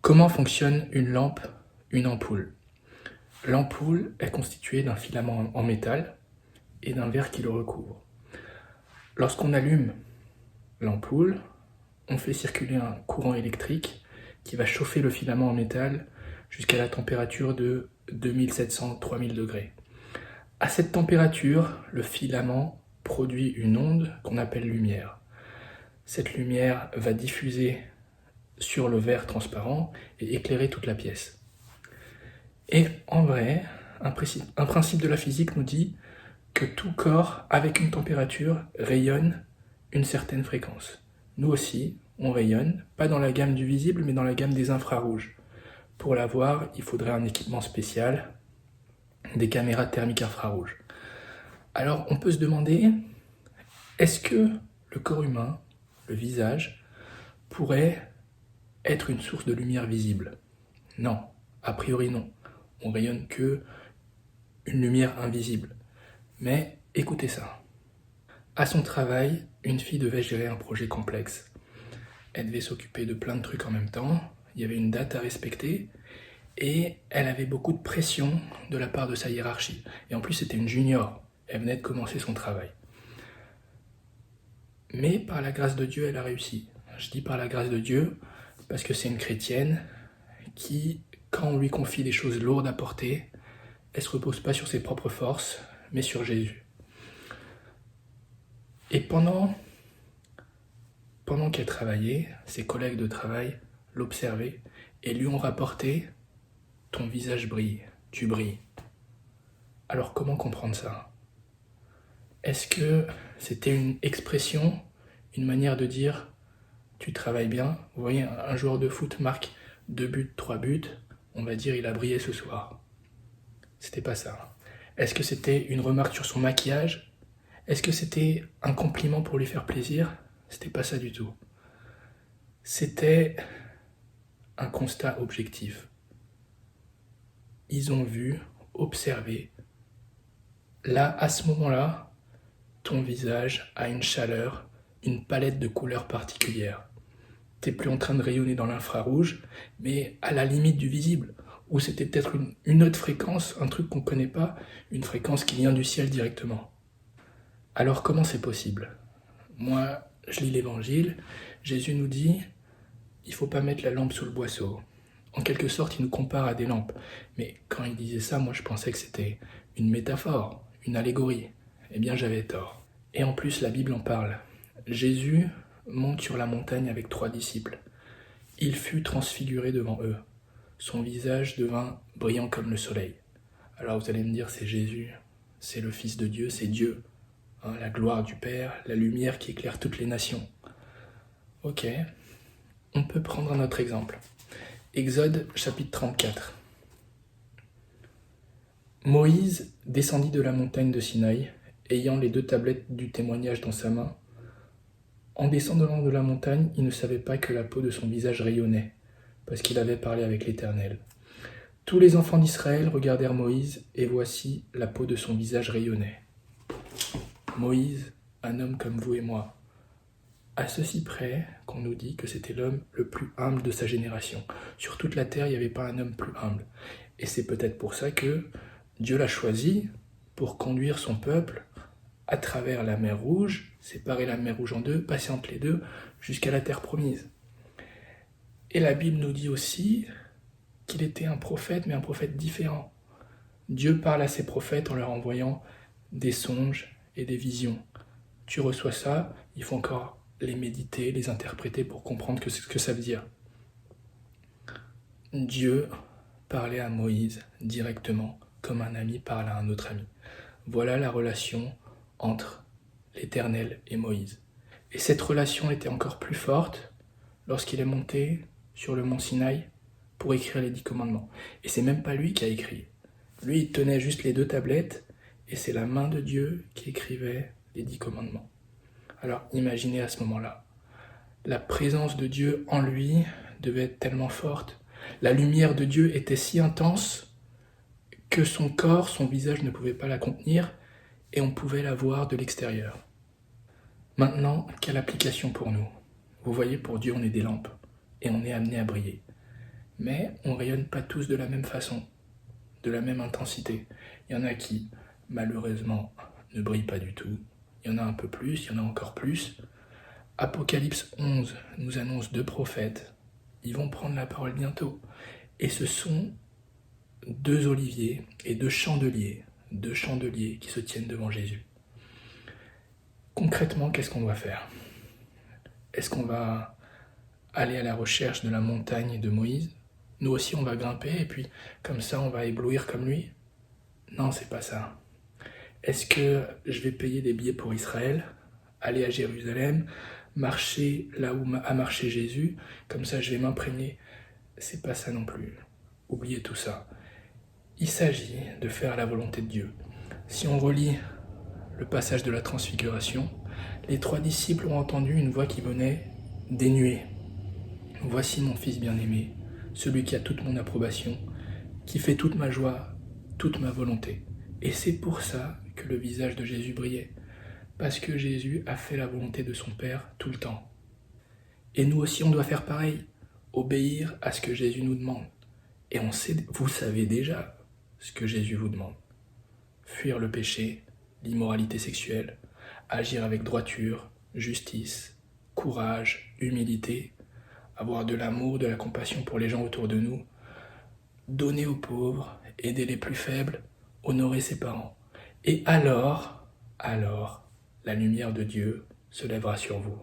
Comment fonctionne une lampe, une ampoule? L'ampoule est constituée d'un filament en métal et d'un verre qui le recouvre. Lorsqu'on allume l'ampoule, on fait circuler un courant électrique qui va chauffer le filament en métal jusqu'à la température de 2700-3000 degrés. À cette température, le filament produit une onde qu'on appelle lumière. Cette lumière va diffuser sur le verre transparent et éclairer toute la pièce. Et en vrai, un principe de la physique nous dit que tout corps avec une température rayonne une certaine fréquence. Nous aussi, on rayonne, pas dans la gamme du visible, mais dans la gamme des infrarouges. Pour la voir, il faudrait un équipement spécial, des caméras thermiques infrarouges. Alors on peut se demander, est-ce que le corps humain, le visage, pourrait être une source de lumière visible? Non, a priori non. On rayonne que une lumière invisible. Mais écoutez ça. À son travail, une fille devait gérer un projet complexe. Elle devait s'occuper de plein de trucs en même temps, il y avait une date à respecter, et elle avait beaucoup de pression de la part de sa hiérarchie. Et en plus, c'était une junior, elle venait de commencer son travail. Mais par la grâce de Dieu, elle a réussi. Je dis par la grâce de Dieu parce que c'est une chrétienne qui, quand on lui confie des choses lourdes à porter, elle ne se repose pas sur ses propres forces, mais sur Jésus. Et pendant qu'elle travaillait, ses collègues de travail l'observaient et lui ont rapporté « Ton visage brille, tu brilles ». Alors comment comprendre ça? Est-ce que c'était une expression, une manière de dire « Tu travailles bien ». Vous voyez, un joueur de foot marque 2 buts, 3 buts, on va dire « Il a brillé ce soir ». C'était pas ça. Est-ce que c'était une remarque sur son maquillage? Est-ce que c'était un compliment pour lui faire plaisir? C'était pas ça du tout. C'était un constat objectif. Ils ont vu, observé. Là, à ce moment-là, ton visage a une chaleur, une palette de couleurs particulières. T'es plus en train de rayonner dans l'infrarouge, mais à la limite du visible. Ou c'était peut-être une autre fréquence, un truc qu'on connaît pas, une fréquence qui vient du ciel directement. Alors comment c'est possible? Moi, je lis l'évangile, Jésus nous dit « il ne faut pas mettre la lampe sous le boisseau ». En quelque sorte, il nous compare à des lampes. Mais quand il disait ça, moi je pensais que c'était une métaphore, une allégorie. Eh bien j'avais tort. Et en plus, la Bible en parle. Jésus monte sur la montagne avec 3 disciples. Il fut transfiguré devant eux. Son visage devint brillant comme le soleil. Alors vous allez me dire, c'est Jésus, c'est le Fils de Dieu, c'est Dieu. Hein, la gloire du Père, la lumière qui éclaire toutes les nations. Ok, on peut prendre un autre exemple. Exode chapitre 34. Moïse descendit de la montagne de Sinaï, ayant les 2 tablettes du témoignage dans sa main. En descendant de la montagne, il ne savait pas que la peau de son visage rayonnait, parce qu'il avait parlé avec l'Éternel. Tous les enfants d'Israël regardèrent Moïse, et voici, la peau de son visage rayonnait. Moïse, un homme comme vous et moi, à ceci près qu'on nous dit que c'était l'homme le plus humble de sa génération. Sur toute la terre, il n'y avait pas un homme plus humble. Et c'est peut-être pour ça que Dieu l'a choisi pour conduire son peuple à travers la mer Rouge, séparer la mer Rouge en 2, passer entre les 2, jusqu'à la terre promise. Et la Bible nous dit aussi qu'il était un prophète, mais un prophète différent. Dieu parle à ses prophètes en leur envoyant des songes et des visions. Tu reçois ça, il faut encore les méditer, les interpréter pour comprendre ce que ça veut dire. Dieu parlait à Moïse directement, comme un ami parle à un autre ami. Voilà la relation entre l'Éternel et Moïse. Et cette relation était encore plus forte lorsqu'il est monté sur le mont Sinaï pour écrire les 10 commandements. Et c'est même pas lui qui a écrit. Lui, il tenait juste les 2 tablettes, et c'est la main de Dieu qui écrivait les 10 commandements. Alors imaginez à ce moment-là, la présence de Dieu en lui devait être tellement forte, la lumière de Dieu était si intense que son corps, son visage ne pouvait pas la contenir et on pouvait la voir de l'extérieur. Maintenant, quelle application pour nous? Vous voyez, pour Dieu, on est des lampes et on est amené à briller. Mais on ne rayonne pas tous de la même façon, de la même intensité. Il y en a qui, malheureusement, ne brillent pas du tout. Il y en a un peu plus, il y en a encore plus. Apocalypse 11 nous annonce 2 prophètes. Ils vont prendre la parole bientôt. Et ce sont 2 oliviers et 2 chandeliers qui se tiennent devant Jésus. Concrètement, qu'est-ce qu'on doit faire? Est-ce qu'on va aller à la recherche de la montagne de Moïse? Nous aussi, on va grimper et puis, comme ça, on va éblouir comme lui? Non, c'est pas ça. Est-ce que je vais payer des billets pour Israël, aller à Jérusalem, marcher là où a marché Jésus, comme ça je vais m'imprégner? C'est pas ça non plus. Oubliez tout ça. Il s'agit de faire la volonté de Dieu. Si on relit le passage de la transfiguration, les 3 disciples ont entendu une voix qui venait des nuées. Voici mon fils bien-aimé, celui qui a toute mon approbation, qui fait toute ma joie, toute ma volonté. Et c'est pour ça que le visage de Jésus brillait, parce que Jésus a fait la volonté de son Père tout le temps. Et nous aussi, on doit faire pareil, obéir à ce que Jésus nous demande. Et vous savez déjà ce que Jésus vous demande. Fuir le péché, l'immoralité sexuelle, agir avec droiture, justice, courage, humilité, avoir de l'amour, de la compassion pour les gens autour de nous, donner aux pauvres, aider les plus faibles, honorer ses parents. Et alors, la lumière de Dieu se lèvera sur vous.